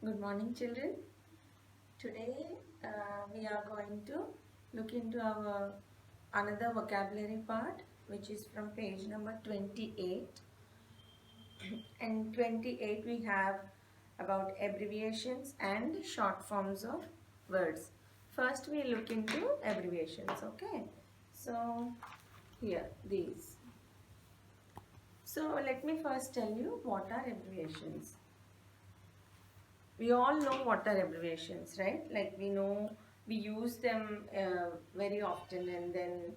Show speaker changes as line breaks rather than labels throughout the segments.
Good morning, children. Today we are going to look into our another vocabulary part, which is from page number 28. And 28 we have about abbreviations and short forms of words. First we look into abbreviations. Okay, so here these. So let me first tell you what are abbreviations. We all know what are abbreviations, right? Like we know we use them very often, and then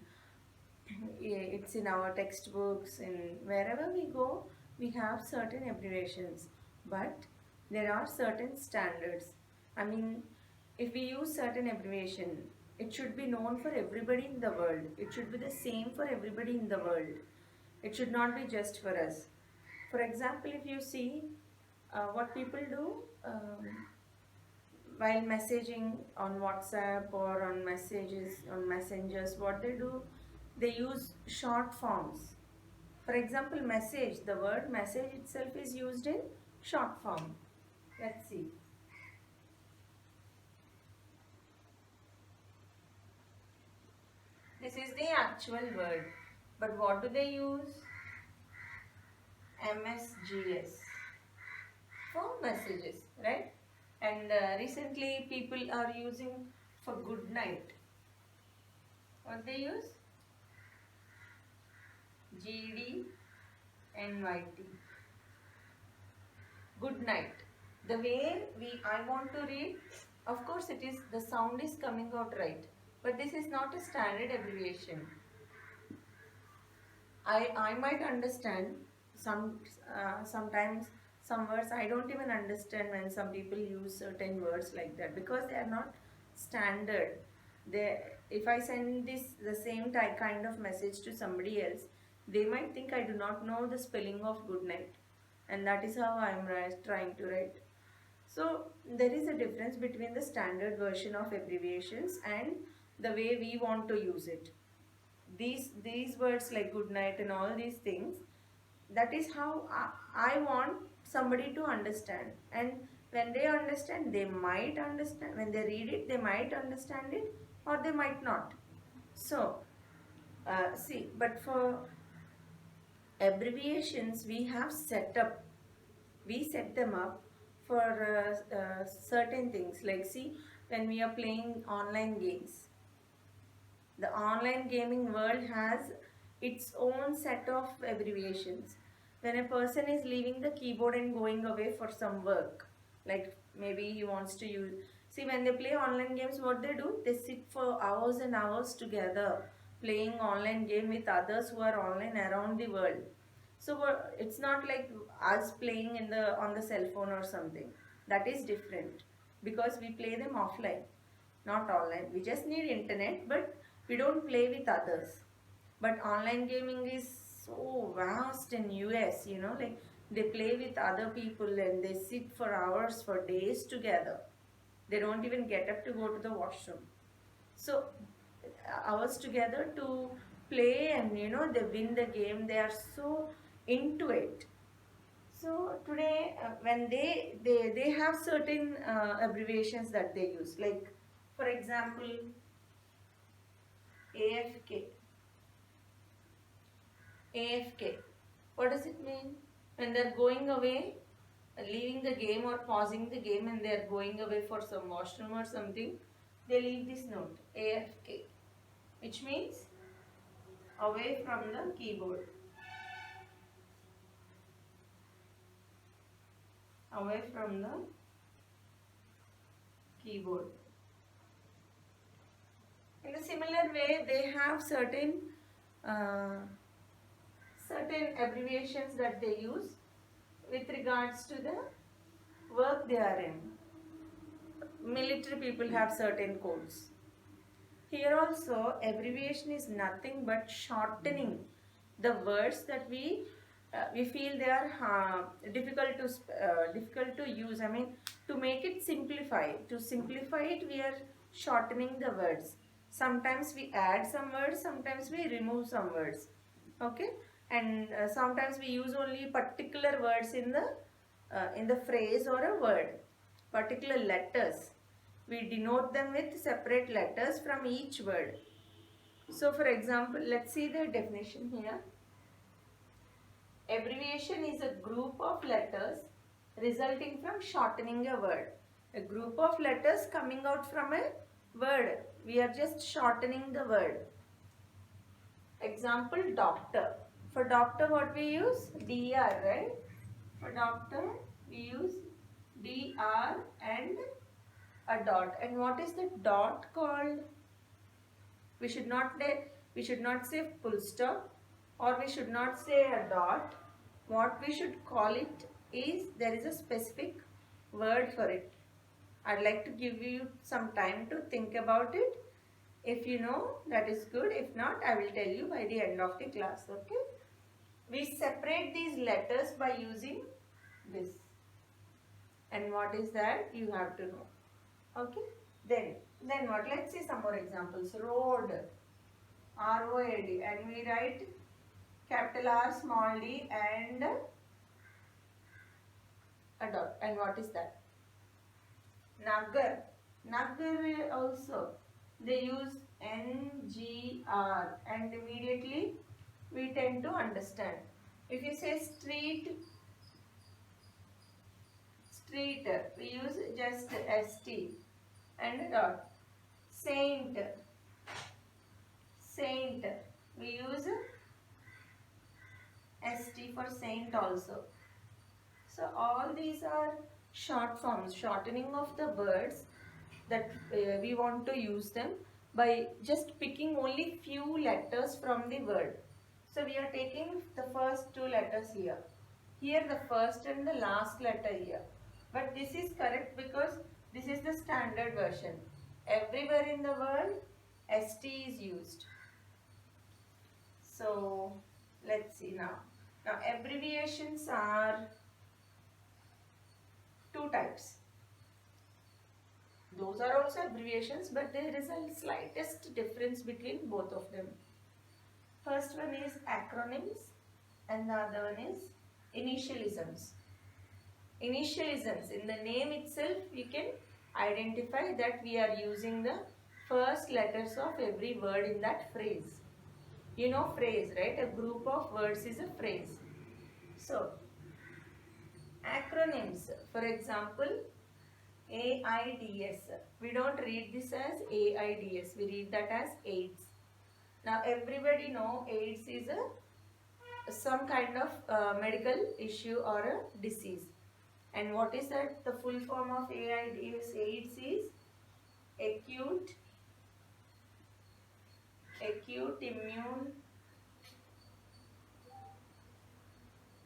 it's in our textbooks and wherever we go we have certain abbreviations, but there are certain standards. I mean, if we use certain abbreviation, it should be known for everybody in the world. It should be the same for everybody in the world. It should not be just for us. For example, if you see what people do while messaging on WhatsApp or on messages on messengers, what they do, they use short forms. For example, message, the word message itself is used in short form. Let's see. This is the actual word, but what do they use? MSGS for messages, right? And recently people are using for good night. What they use? GDNYT. Good night. The way I want to read, of course it is, the sound is coming out right, but this is not a standard abbreviation. I might understand sometimes some words I don't even understand when some people use certain words like that, because they are not standard. They, if I send this the same type kind of message to somebody else, they might think I do not know the spelling of good night, and that is how I am trying to write. So there is a difference between the standard version of abbreviations and the way we want to use it. These words like good night and all these things, that is how I want somebody to understand, and when they understand, they might understand. When they read it, they might understand it or they might not. So see, but for abbreviations we set them up for certain things. Like see, when we are playing online games, the online gaming world has its own set of abbreviations. When a person is leaving the keyboard and going away for some work, like maybe he wants to use, see, when they play online games, what they do, they sit for hours and hours together playing online game with others who are online around the world. So it's not like us playing in the on the cell phone or something. That is different, because we play them offline, not online. We just need internet, but we don't play with others. But online gaming is so vast in US, like they play with other people and they sit for hours, for days together. They don't even get up to go to the washroom. So hours together to play, and they win the game. They are so into it. So today when they have certain abbreviations that they use, like for example AFK. AFK. What does it mean? When they're going away, leaving the game or pausing the game, and they're going away for some washroom or something, they leave this note AFK, which means away from the keyboard. Away from the keyboard. In a similar way, they have uh, certain abbreviations that they use with regards to the work they are in. Military people have certain codes. Here also, abbreviation is nothing but shortening the words that we feel they are difficult to use. I mean, to make it simplify. To simplify it, we are shortening the words. Sometimes we add some words, sometimes we remove some words. Okay, and sometimes we use only particular words in the phrase or a word. particular letters. We denote them with separate letters from each word. So for example, let's see the definition here. Abbreviation is a group of letters resulting from shortening a word. A group of letters coming out from a word. We are just shortening the word. Example, doctor. For doctor what we use? DR, right? For doctor we use DR and a dot. And what is the dot called? We should not say full stop, or we should not say a dot. What we should call it is, there is a specific word for it. I'd like to give you some time to think about it. If you know, that is good. If not, I will tell you by the end of the class. Okay? We separate these letters by using this. And what is that? You have to know. Okay? Then what? Let's see some more examples. Road. R-O-A-D. And we write capital R, small d and a dot. And what is that? Nagar. Nagar also. They use N-G-R and immediately we tend to understand. If you say street, we use just S-T and a dot. Saint, we use ST for saint also. So all these are short forms, shortening of the words that we want to use them by just picking only few letters from the word. So we are taking the first two letters here. Here the first and the last letter here. But this is correct because this is the standard version. Everywhere in the world ST is used. So let's see now. Now abbreviations are two types. Those are also abbreviations, but there is a slightest difference between both of them. First one is acronyms and the other one is initialisms. Initialisms, in the name itself we can identify that we are using the first letters of every word in that phrase. You know phrase, right? A group of words is a phrase. So, acronyms, for example, AIDS. We don't read this as AIDS, we read that as AIDS. Now everybody know AIDS is some kind of medical issue or a disease. And what is that? The full form of AIDS? AIDS is acute immune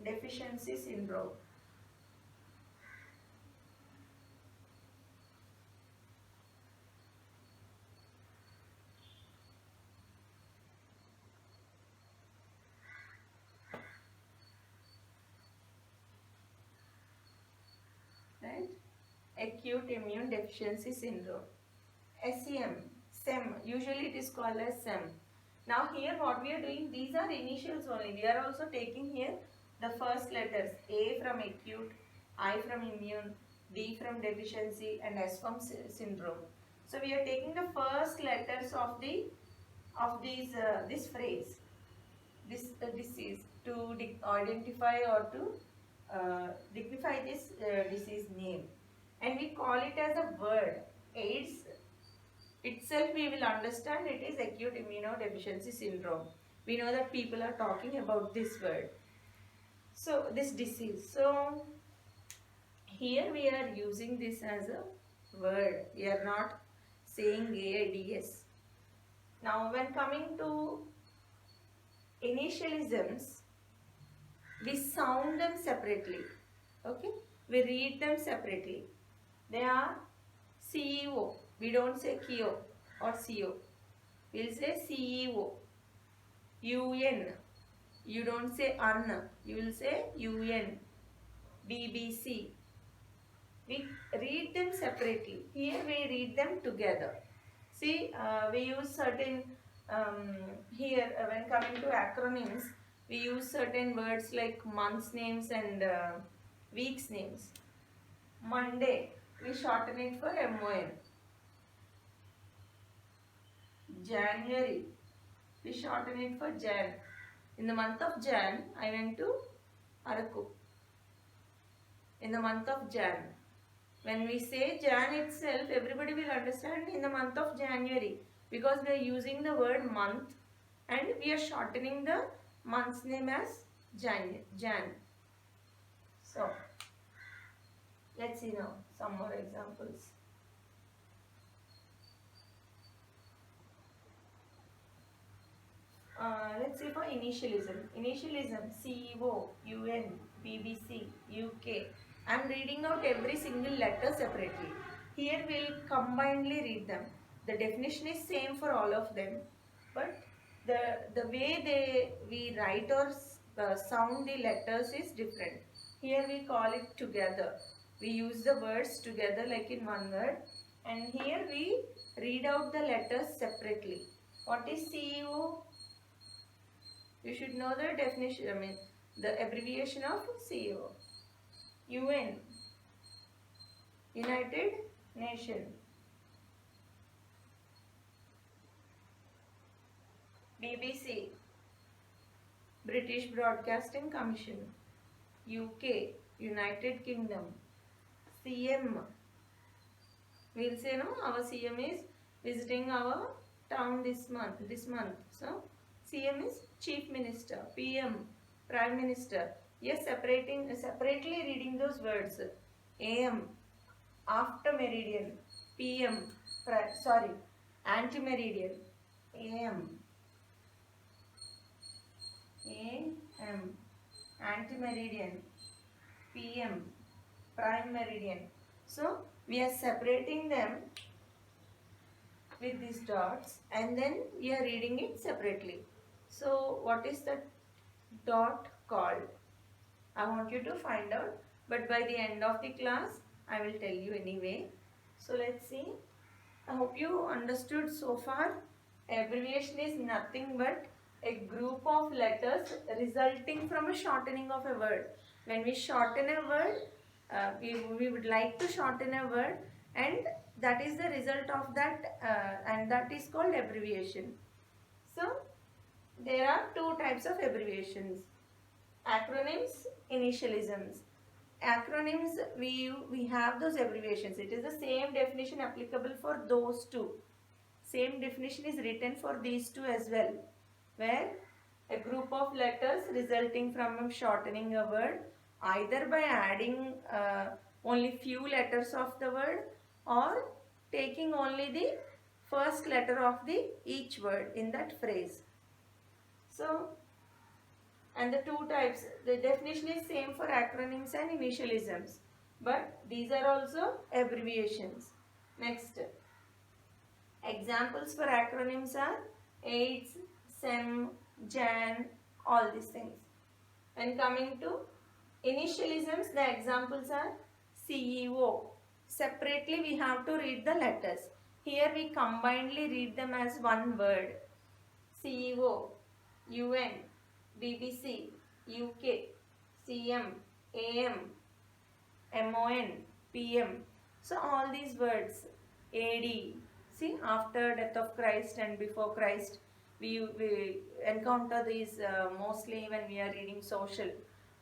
deficiency syndrome. Right? Acute immune deficiency syndrome. SEM, usually it is called as SEM. Now here what we are doing, these are initials only. We are also taking here the first letters, A from acute, I from immune, D from deficiency and S from syndrome. So we are taking the first letters of this phrase, this disease, to identify or to dignify this disease name, and we call it as a word. AIDS itself we will understand it is acute immunodeficiency syndrome. We know that people are talking about this word. So this disease. So here we are using this as a word. We are not saying AIDS. Now when coming to initialisms, we sound them separately. Okay? We read them separately. They are CEO. We don't say KIO or CO. We'll say CEO. UN. You don't say UN. You will say UN. BBC. We read them separately. Here we read them together. See, we use certain, here when coming to acronyms, we use certain words like months names and weeks names. Monday. we shorten it for MON. January, we shorten it for Jan. In the month of Jan, I went to Araku. In the month of Jan. When we say Jan itself, everybody will understand in the month of January, because we are using the word month and we are shortening the month's name as Jan. So, let's see now some more examples. Let's see for initialism. Initialism, CEO, UN, BBC, UK. I'm reading out every single letter separately. Here we'll combinedly read them. The definition is same for all of them, but the way we write or sound the letters is different. Here we call it together. We use the words together like in one word, and here we read out the letters separately. What is CEO? You should know the definition, the abbreviation of CEO. UN, United Nations. BBC, British Broadcasting Commission. UK, United Kingdom. CM, we'll say no, our CM is visiting our town this month. So, CM is Chief Minister. PM, Prime Minister. Yes, separately reading those words. AM, after meridian. PM, anti-meridian. AM, anti-meridian. PM, prime meridian. So, we are separating them with these dots and then we are reading it separately. So, what is the dot called? I want you to find out, but by the end of the class, I will tell you anyway. So, let's see. I hope you understood so far. Abbreviation is nothing but a group of letters resulting from a shortening of a word. When we shorten a word, we would like to shorten a word, and that is the result of that, and that is called abbreviation. So, there are two types of abbreviations: acronyms, initialisms. Acronyms, we have those abbreviations. It is the same definition applicable for those two. Same definition is written for these two as well, where a group of letters resulting from shortening a word, either by adding only few letters of the word or taking only the first letter of each word in that phrase. So, and the two types, the definition is same for acronyms and initialisms, but these are also abbreviations. Next, examples for acronyms are AIDS, SEM, JAN, all these things. When coming to initialisms, the examples are CEO. Separately we have to read the letters. Here we combinedly read them as one word. CEO, UN, BBC, UK, CM, AM, MON, PM. So all these words, AD, see, after death of Christ and before Christ, we encounter these mostly when we are reading social.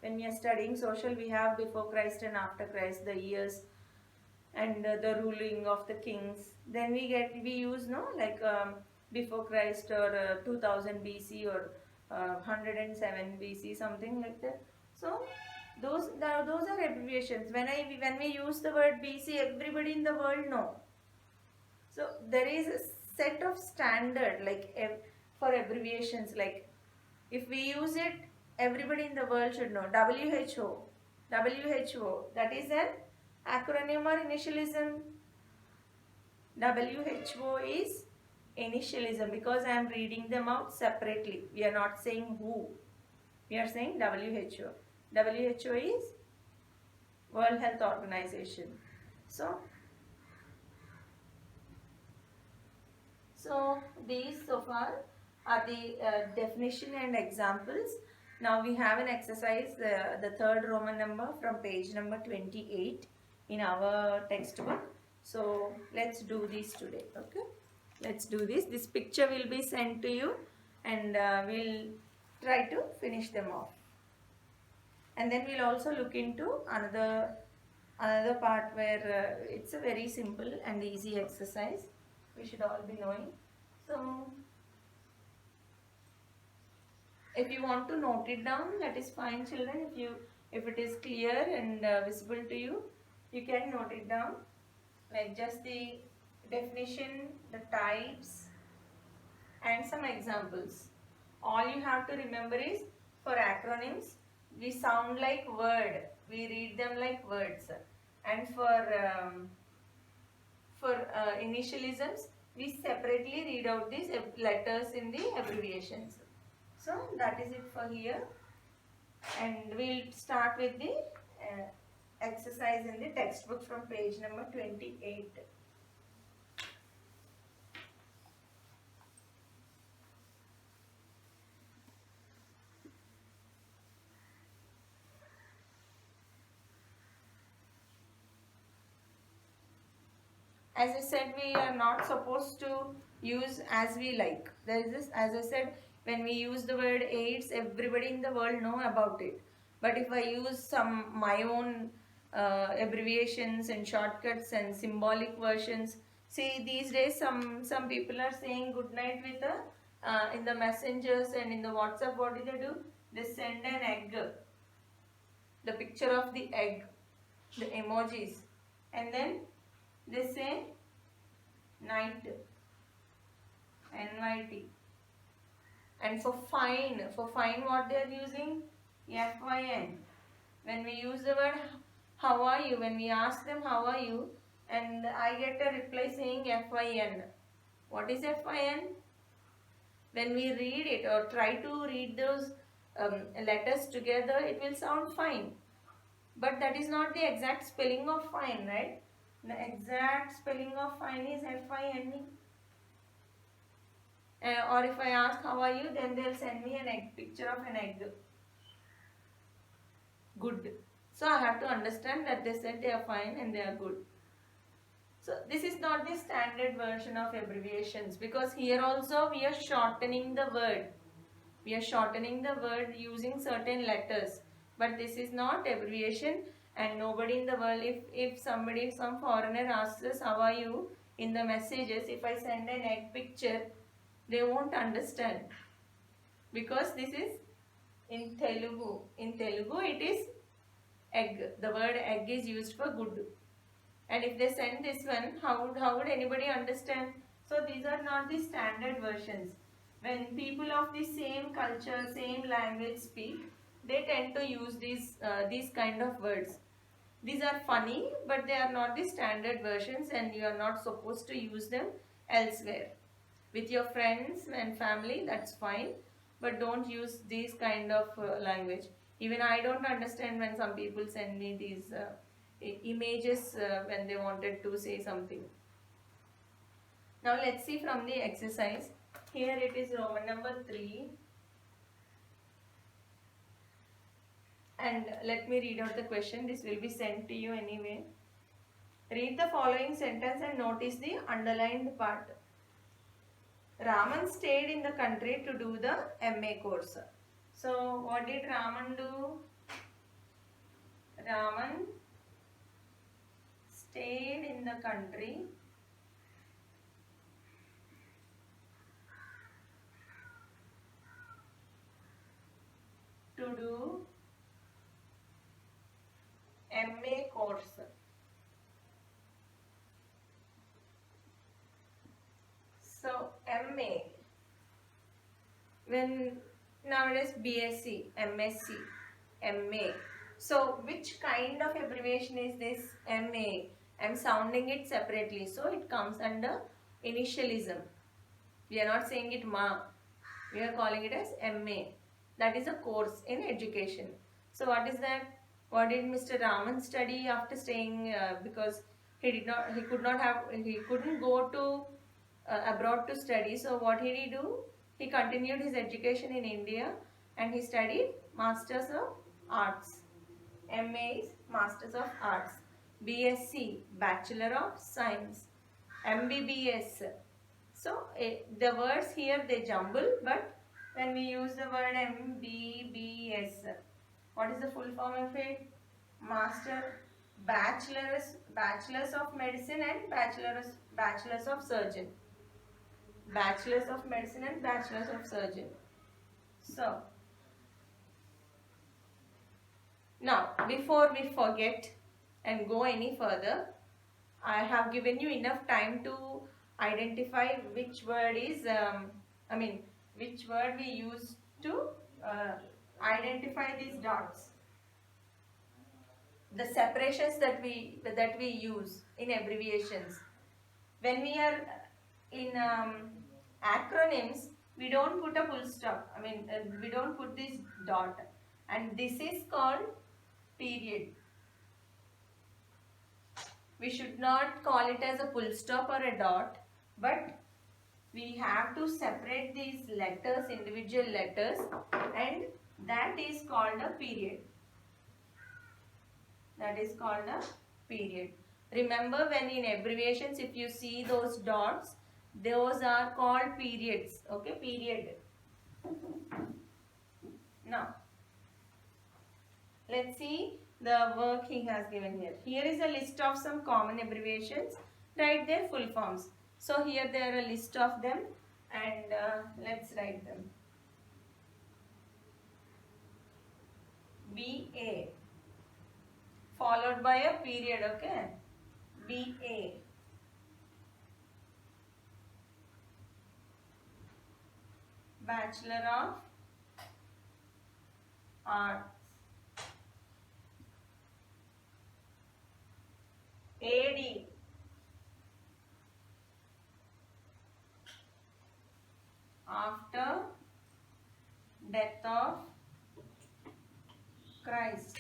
When we are studying social, we have before Christ and after Christ, the years and the ruling of the kings. Then we use before Christ or 2000 BC or 107 BC, something like that. So those are abbreviations. When we use the word BC, everybody in the world know. So there is a set of standard for abbreviations. Like if we use it, everybody in the world should know. WHO, that is an acronym or initialism. WHO is initialism because I am reading them out separately. We are not saying who. We are saying WHO. WHO is World Health Organization. So these so far are the definition and examples. Now we have an exercise, the third Roman number from page number 28 in our textbook. So let's do this today. Okay, let's do this. This picture will be sent to you, and we'll try to finish them off. And then we'll also look into another part where it's a very simple and easy exercise we should all be knowing. So if you want to note it down, that is fine, children. If it is clear and visible to you, you can note it down, like just the definition, the types, and some examples. All you have to remember is, for acronyms, we sound like word, we read them like words, and for initialisms, we separately read out these letters in the abbreviations. So that is it for here, and we'll start with the exercise in the textbook from page number 28. As I said, we are not supposed to use as we like. There is this, as I said, when we use the word AIDS, everybody in the world know about it. But if I use some my own abbreviations and shortcuts and symbolic versions, see these days some people are saying good night with a in the messengers and in the WhatsApp. What do? They send an egg, the picture of the egg, the emojis, and then they say night, NYT. And for fine what they are using? FYN. When we use the word how are you, when we ask them how are you, and I get a reply saying FYN. What is FYN? When we read it or try to read those letters together, it will sound fine. But that is not the exact spelling of fine, right? The exact spelling of fine is FINE. Or if I ask how are you, then they'll send me an egg, picture of an egg. Good. So I have to understand that they said they are fine and they are good. So this is not the standard version of abbreviations, because here also we are shortening the word. We are shortening the word using certain letters. But this is not abbreviation, and nobody in the world, if somebody, some foreigner asks us how are you in the messages, if I send an egg picture, they won't understand, because this is in Telugu. In Telugu it is egg. The word egg is used for good. And if they send this one, how would anybody understand? So these are not the standard versions. When people of the same culture, same language speak, they tend to use these kind of words. These are funny, but they are not the standard versions, and you are not supposed to use them elsewhere. With your friends and family, that's fine, but don't use these kind of language. Even I don't understand when some people send me these images when they wanted to say something. Now let's see from the exercise. Here it is Roman number 3. And let me read out the question. This will be sent to you anyway. Read the following sentence and notice the underlined part. Raman stayed in the country to do the MA course. So what did Raman do? Raman stayed in the country to do MA course. So MA, when nowadays BSc, MSc, MA. So which kind of abbreviation is this MA? I am sounding it separately, so it comes under initialism. We are not saying it MA, we are calling it as MA. That is a course in education. So what is that? What did Mr. Raman study after staying? Because he couldn't go to abroad to study. So what did he do? He continued his education in India and he studied Masters of Arts. MA is Masters of Arts. BSc, Bachelor of Science, MBBS. So the words here they jumble, but when we use the word MBBS, what is the full form of it? Master, bachelors of medicine and bachelors of surgeon. Bachelors of medicine and bachelors of surgeon. So now before we forget and go any further, I have given you enough time to identify which word is, which word we use to identify these dots. The separations that we use in abbreviations. When we are in acronyms, we don't put a full stop. We don't put this dot, and this is called period. We should not call it as a full stop or a dot, but we have to separate these letters, individual letters, and that is called a period. That is called a period. Remember, when in abbreviations, if you see those dots, those are called periods. Okay, period. Now, let's see the work he has given here. Here is a list of some common abbreviations. Write their full forms. So here there are a list of them, and let's write them. BA followed by a period, okay? BA. Bachelor of Arts. AD. After death of Christ.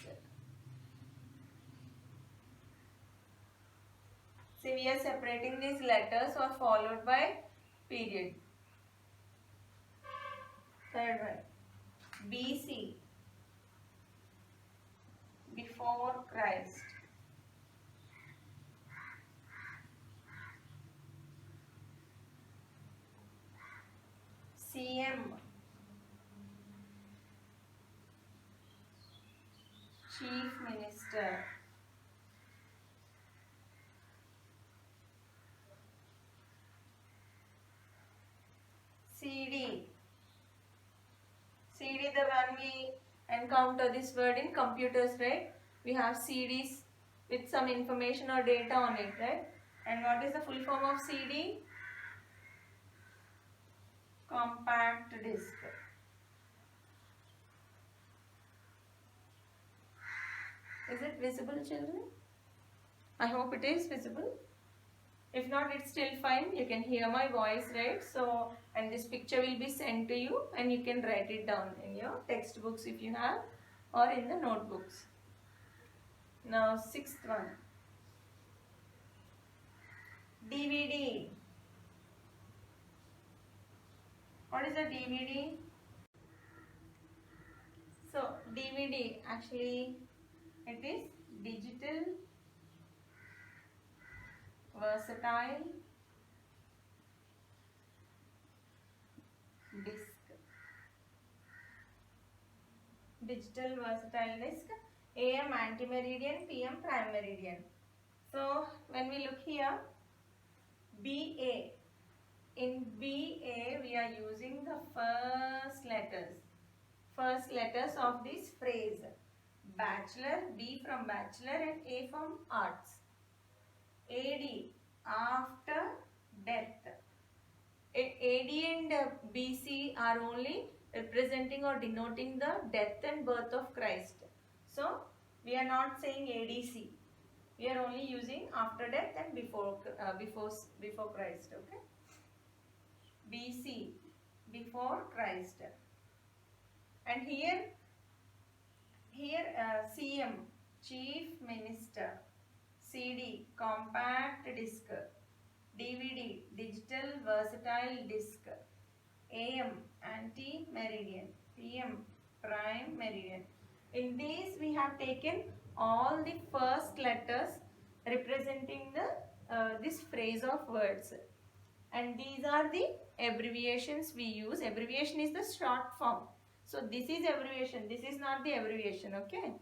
See, we are separating these letters or followed by period. Third one. BC. Before Christ. CM. Chief Minister. CD. CD, the one we encounter this word in computers, right? We have CDs with some information or data on it, right? And what is the full form of CD? Compact disc. Is it visible, children? I hope it is visible. If not, it's still fine. You can hear my voice, right? So, and this picture will be sent to you, and you can write it down in your textbooks if you have, or in the notebooks. Now, sixth one. DVD. What is a DVD? So, DVD actually it is digital versatile disc. Digital versatile disc. AM anti-meridian, PM prime meridian. So when we look here, BA. In BA we are using the first letters of this phrase. Bachelor, B from bachelor and A from arts. AD, after death. AD and BC are only representing or denoting the death and birth of Christ. So we are not saying ADC. We are only using after death and before Christ. Okay. BC, before Christ. And here CM, Chief Minister. CD, compact disc. DVD, digital versatile disc. AM, anti-meridian. PM, prime meridian. In these we have taken all the first letters representing the this phrase of words, and these are the abbreviations we use. Abbreviation is the short form. So this is abbreviation, this is not the abbreviation, okay?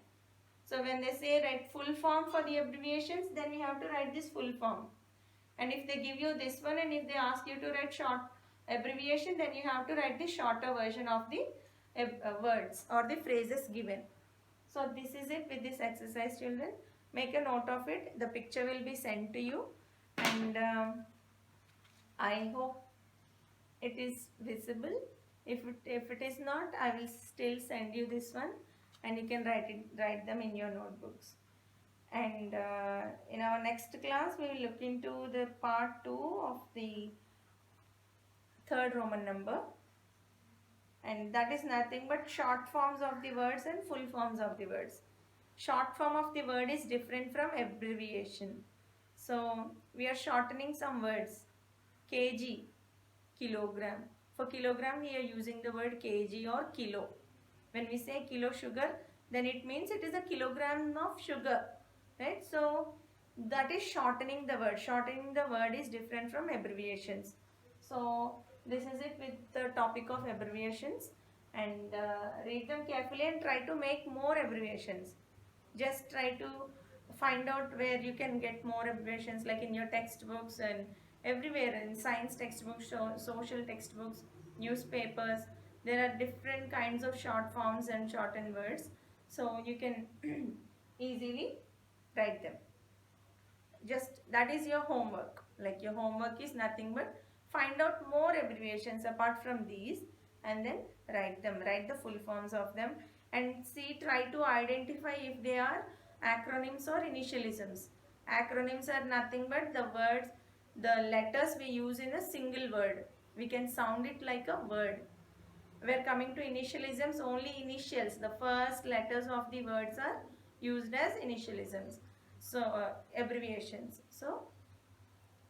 So when they say write full form for the abbreviations, then we have to write this full form. And if they give you this one and if they ask you to write short abbreviation, then you have to write the shorter version of the words or the phrases given. So this is it with this exercise, children. Make a note of it. The picture will be sent to you, and I hope it is visible. If it is not, I will still send you this one, and you can write them in your notebooks. And in our next class, we will look into the part 2 of the third Roman number, and that is nothing but short forms of the words and full forms of the words. Short form of the word is different from abbreviation. So we are shortening some words. Kg, kilogram. For kilogram, we are using the word kg or kilo. When we say kilo sugar, then it means it is a kilogram of sugar, right? So that is shortening the word. Shortening the word is different from abbreviations. So this is it with the topic of abbreviations, and read them carefully and try to make more abbreviations. Just try to find out where you can get more abbreviations, like in your textbooks and everywhere, in science textbooks, social textbooks, newspapers. There are different kinds of short forms and shortened words, so you can easily write them. Just that is your homework. Like, your homework is nothing but find out more abbreviations apart from these, and then write them. Write the full forms of them, and see, try to identify if they are acronyms or initialisms. Acronyms are nothing but the words, the letters we use in a single word. We can sound it like a word. We're coming to initialisms, only initials, the first letters of the words are used as initialisms. So abbreviations. So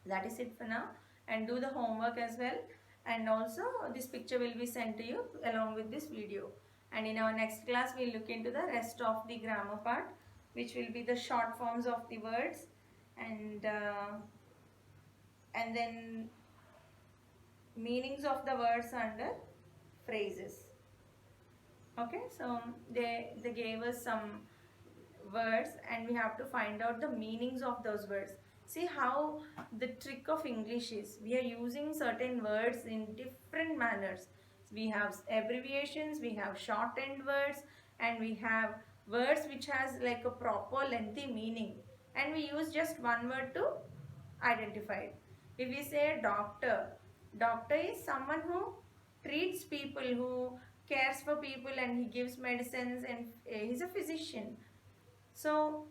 that is it for now, and do the homework as well, and also this picture will be sent to you along with this video. And in our next class, we'll look into the rest of the grammar part, which will be the short forms of the words, and then meanings of the words under phrases. Okay, so they gave us some words, and we have to find out the meanings of those words. See how the trick of English is, we are using certain words in different manners. We have abbreviations, we have shortened words, and we have words which has like a proper lengthy meaning, and we use just one word to identify it. If we say doctor, doctor is someone who treats people, who cares for people, and he gives medicines, and he's a physician. So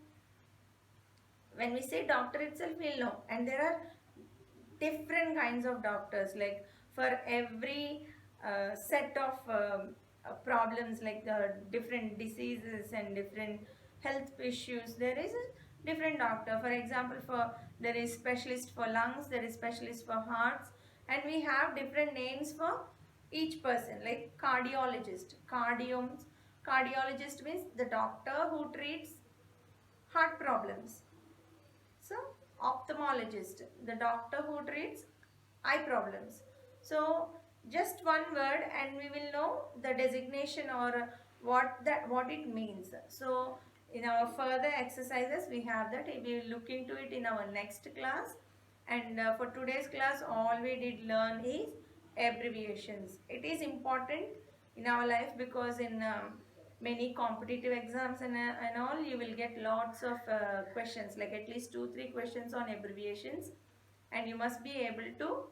when we say doctor itself, we'll know. And there are different kinds of doctors, like for every set of problems, like the different diseases and different health issues, there is a different doctor. For example, there is specialist for lungs, there is specialist for hearts, and we have different names for each person, like cardiologist. Cardiologist means the doctor who treats heart problems. So ophthalmologist, the doctor who treats eye problems. So just one word, and we will know the designation or what it means. So in our further exercises, we have that. We will look into it in our next class. And for today's class, all we did learn is abbreviations. It is important in our life, because in many competitive exams and all, you will get lots of questions, like at least 2-3 questions on abbreviations, and you must be able to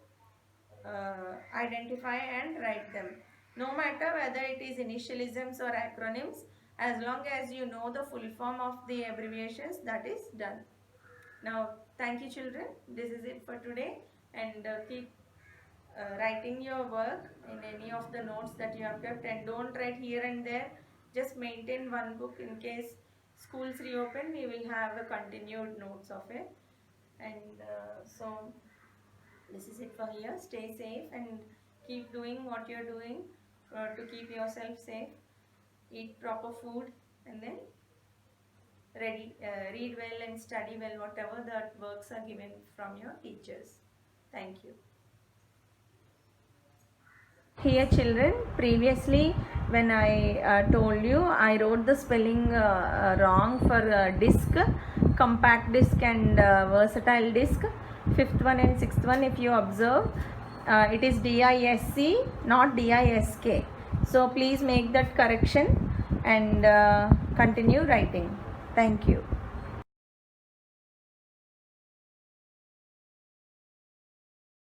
identify and write them, no matter whether it is initialisms or acronyms. As long as you know the full form of the abbreviations, that is done. Now thank you, children. This is it for today, and keep writing your work in any of the notes that you have kept, and don't write here and there. Just maintain one book. In case schools reopen, we will have a continued notes of it. And so this is it for here. Stay safe and keep doing what you're doing to keep yourself safe. Eat proper food, and then read well and study well, whatever the works are given from your teachers. Thank you. Here children, previously when I told you, I wrote the spelling wrong for disk, compact disk and versatile disk. Fifth one and sixth one, if you observe, it is DISC, not DISK. So please make that correction and continue writing. Thank you.